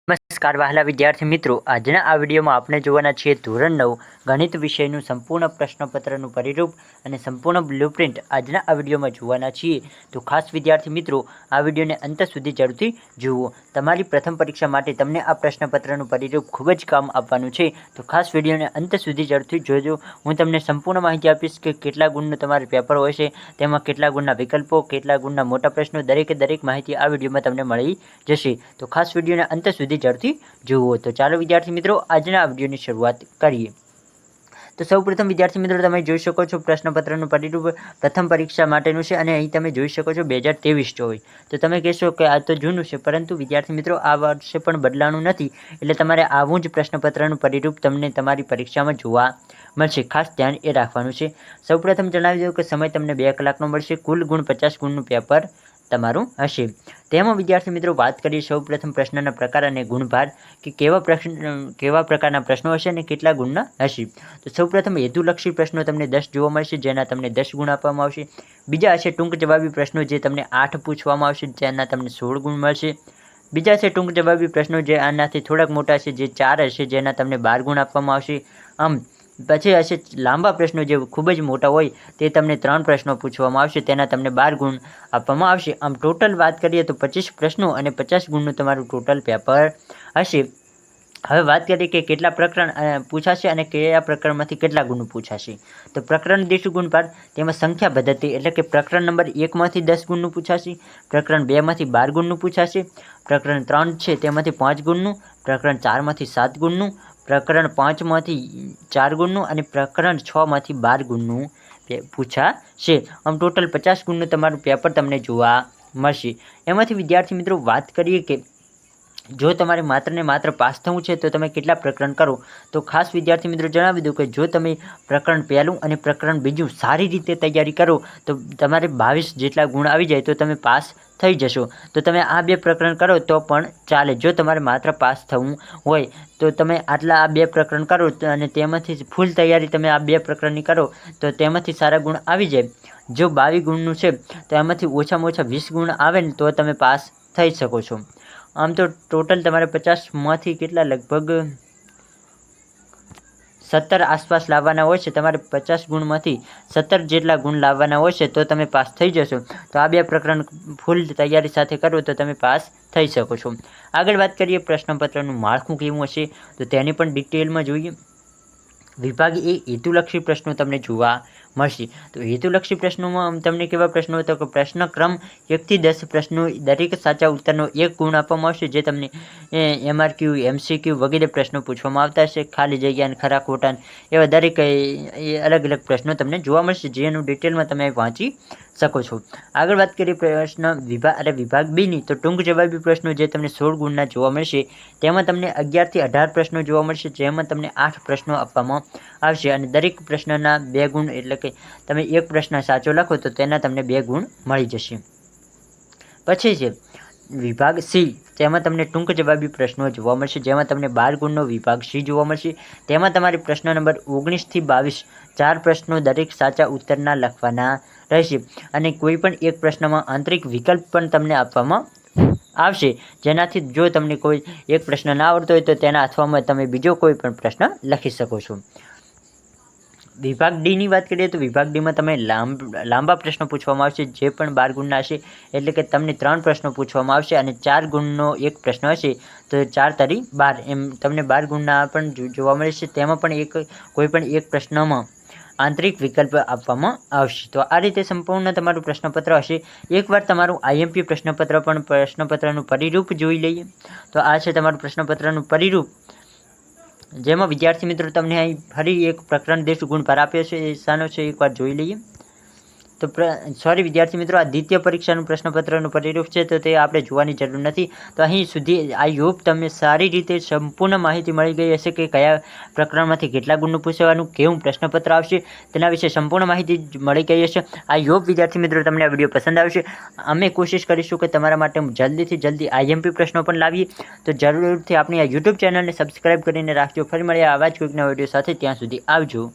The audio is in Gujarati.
નમસ્કાર વહાલા વિદ્યાર્થી મિત્રો, આજના આ વિડીયોમાં આપણે જોવાના છીએ ધોરણ 9 ગણિત વિષયનું સંપૂર્ણ પ્રશ્નપત્રનું પરિરૂપ અને સંપૂર્ણ બ્લુપ્રિન્ટ આજના આ વિડીયોમાં જોવાના છીએ. તો ખાસ વિદ્યાર્થી મિત્રો, આ વિડીયોને અંત સુધી જરૂરથી જુઓ. તમારી પ્રથમ પરીક્ષા માટે તમને આ પ્રશ્નપત્રનું પરિરૂપ ખૂબ જ કામ આપવાનું છે, તો ખાસ વિડીયોને અંત સુધી જરૂરથી જોજો. હું તમને સંપૂર્ણ માહિતી આપીશ કે કેટલા ગુણનું તમારું પેપર હોય છે, તેમાં કેટલા ગુણના વિકલ્પો, કેટલા ગુણના મોટા પ્રશ્નો, દરેક માહિતી આ વિડીયોમાં તમને મળી જશે. તો ખાસ વિડીયોને અંત સુધી જરૂરથી જુઓ. તો ચાલો વિદ્યાર્થી મિત્રો, આજના આ વિડીયોની શરૂઆત કરીએ. તો સૌપ્રથમ વિદ્યાર્થી મિત્રો, તમે જોઈ શકો છો પ્રશ્નપત્રનું પરિરૂપ પ્રથમ પરીક્ષા માટેનું છે અને અહીં તમે જોઈ શકો છો 2023-24. તો તમે કહેશો કે આ તો જૂનું છે, પરંતુ વિદ્યાર્થી મિત્રો આ વર્ષે પણ બદલાવાનું નથી, એટલે તમારે આવું જ પ્રશ્નપત્રનું પરિરૂપ તમને તમારી પરીક્ષામાં જોવા મળશે. ખાસ ધ્યાન એ રાખવાનું છે. સૌપ્રથમ જણાવી દઉં કે સમય તમને 2 કલાકનો મળશે. કુલ ગુણ 50 ગુણનું પેપર તમારું હશે. તેમાં વિદ્યાર્થી મિત્રો વાત કરીએ સૌપ્રથમ પ્રશ્નના પ્રકાર અને ગુણભાર, કે કેવા પ્રકારના પ્રશ્નો હશે અને કેટલા ગુણના હશે. તો સૌપ્રથમ હેતુલક્ષી પ્રશ્નો તમને 10 જોવા મળશે, જેના તમને 10 ગુણ આપવામાં આવશે. બીજા હશે ટૂંક જવાબી પ્રશ્નો, જે તમને 8 પૂછવામાં આવશે, જેના તમને 16 ગુણ મળશે. બીજા છે ટૂંક જવાબી પ્રશ્નો, જે આનાથી થોડાક મોટા છે, જે 4 હશે, જેના તમને 12 ગુણ આપવામાં આવશે. આમ પછી હશે લાંબા પ્રશ્નો, જે ખૂબ જ મોટા હોય, તે તમને 3 પ્રશ્નો પૂછવામાં આવશે, તેના તમને 12 ગુણ આપવામાં આવશે. આમ ટોટલ વાત કરીએ તો 25 પ્રશ્નો અને 50 ગુણનું તમારું ટોટલ પેપર હશે. હવે વાત કરીએ કે કેટલા પ્રકરણ પૂછાશે અને કયા પ્રકરણમાંથી કેટલા ગુણનું પૂછાશે. તો પ્રકરણ દીઠ ગુણભાર, તેમાં સંખ્યા પદ્ધતિ, એટલે કે પ્રકરણ નંબર 1 માંથી 10 ગુણનું પૂછાશે, પ્રકરણ 2 માંથી 12 ગુણનું પૂછાશે, પ્રકરણ 3 છે તેમાંથી 5 ગુણનું, પ્રકરણ 4 માંથી 7 ગુણનું, પ્રકરણ 5 માંથી 4 ગુણનું અને પ્રકરણ 6 માંથી 12 ગુણનું પૂછાશે. આમ ટોટલ 50 ગુણનું તમારું પેપર તમને જોવા મળશે. એમાંથી વિદ્યાર્થી મિત્રો વાત કરીએ કે જો તમારે માત્ર ને માત્ર પાસ થવું છે, તો તમે કેટલા પ્રકરણ કરો. તો ખાસ વિદ્યાર્થી મિત્રો જણાવી દઉં કે જો તમે પ્રકરણ પહેલું અને પ્રકરણ બીજું સારી રીતે તૈયારી કરો, તો તમારે 22 જેટલા ગુણ આવી જાય તો તમે પાસ થઈ જશો. તો તમે આ 2 પ્રકરણ કરો તો પણ ચાલે. જો તમારે માત્ર પાસ થવું હોય તો તમે આટલા આ 2 પ્રકરણ કરો અને તેમાંથી ફૂલ તૈયારી તમે આ 2 પ્રકરણની કરો, તો તેમાંથી સારા ગુણ આવી જાય. જો 22 ગુણનું છે તો એમાંથી ઓછામાં ઓછા 20 ગુણ આવે ને તો તમે પાસ થઈ શકો છો. આમ તો ટોટલ તમારે 50માંથી કેટલા લગભગ 17 આસપાસ લાવવાના હોય છે. તમારે 50 ગુણમાંથી 17 જેટલા ગુણ લાવવાના હોય છે, તો તમે પાસ થઈ જશો. તો આ 2 પ્રકરણ ફૂલ તૈયારી સાથે કરો તો તમે પાસ થઈ શકો છો. આગળ વાત કરીએ પ્રશ્નપત્રનું માળખું કેવું હશે, તો તેની પણ ડિટેલમાં જોઈએ. વિભાગ એ હેતુલક્ષી પ્રશ્નો તમને જોવા મળશે. તો હેતુલક્ષી પ્રશ્નોમાં તમને કેવા પ્રશ્નો, તો કે પ્રશ્ન ક્રમ 1 થી 10 પ્રશ્નો, દરેક સાચા ઉત્તરનો 1 ગુણ આપવામાં આવશે, જે તમને MRQ, MCQ વગેરે પ્રશ્નો પૂછવામાં આવતા હશે. ખાલી જગ્યા અને ખરા ખોટા એવા દરેક અલગ અલગ પ્રશ્નો તમને જોવા મળશે, જેનું ડિટેલમાં તમે વાંચી શકો છો. આગળ વાત કરીએ પ્રશ્ન વિભાગ B ની, તો ટૂંક જવાબી પ્રશ્નો, જે તમને 16 ગુણના જોવા મળશે. તેમાં તમને 11 થી 18 પ્રશ્નો જોવા મળશે, જેમાં તમને 8 પ્રશ્નો આપવામાં આવશે અને દરેક પ્રશ્નના 2 ગુણ, એટલે કે તમે એક પ્રશ્ન સાચો લખો તો તેના તમને 2 ગુણ મળી જશે. પછી છે વિભાગ C, તેમાં તમને ટૂંક જવાબી પ્રશ્નો જોવા મળશે, જેમાં તમને 12 ગુણનો વિભાગ C જોવા મળશે. તેમાં તમારે પ્રશ્ન નંબર 19 થી 22 4 પ્રશ્નો દરેક સાચા ઉત્તરના લખવાના રહેશે અને કોઈ પણ એક પ્રશ્નમાં આંતરિક વિકલ્પ પણ તમને આપવામાં આવશે, જેનાથી જો તમને કોઈ એક પ્રશ્ન ના આવડતો હોય તો તેના અથવામાં તમે બીજો કોઈ પણ પ્રશ્ન લખી શકો છો. વિભાગ D ની વાત કરીએ તો વિભાગ D માં તમે લાંબા પ્રશ્નો પૂછવામાં આવશે, જે પણ 12 ગુણના હશે, એટલે કે તમને 3 પ્રશ્નો પૂછવામાં આવશે અને 4 ગુણનો એક પ્રશ્ન હશે, તો 4 તરી 12 એમ તમને 12 ગુણના પણ જોવા મળશે. તેમાં પણ કોઈ પણ એક પ્રશ્નમાં આંતરિક વિકલ્પ આપવામાં આવશે. તો આ રીતે સંપૂર્ણ તમારું પ્રશ્નપત્ર હશે. એકવાર તમારું IMP પ્રશ્નપત્રનું પરિરૂપ જોઈ લઈએ. તો આ છે તમારું પ્રશ્નપત્રનું પરિરૂપ, જેમાં વિદ્યાર્થી મિત્રો તમને અહીં ફરી એક પ્રકરણ દીઠ ગુણભાર આપ્યો છે. એ શાનો છે એકવાર જોઈ લઈએ. તો સોરી વિદ્યાર્થી મિત્રો, આ દ્વિતીય પરીક્ષાનું પ્રશ્નપત્રનું પરિરૂપ છે, તો તે આપણે જોવાની જરૂર નથી. તો અહીં સુધી આઈ હોપ તમને સારી રીતે સંપૂર્ણ માહિતી મળી ગઈ હશે કે કયા પ્રકરણમાંથી કેટલા ગુણનું પૂછવાનું, કેવું પ્રશ્નપત્ર આવશે, તેના વિશે સંપૂર્ણ માહિતી મળી ગઈ હશે. આઈ હોપ વિદ્યાર્થી મિત્રો તમને આ વિડીયો પસંદ આવશે. અમે કોશિશ કરીશું કે તમારા માટે જલ્દીથી જલ્દી IMP પ્રશ્નો પણ લાવીએ. તો જરૂરથી આપણી આ YouTube ચેનલને સબસ્ક્રાઈબ કરીને રાખજો. ફરી મળીએ આવા જ કોઈકના વિડીયો સાથે. ત્યાં સુધી આવજો.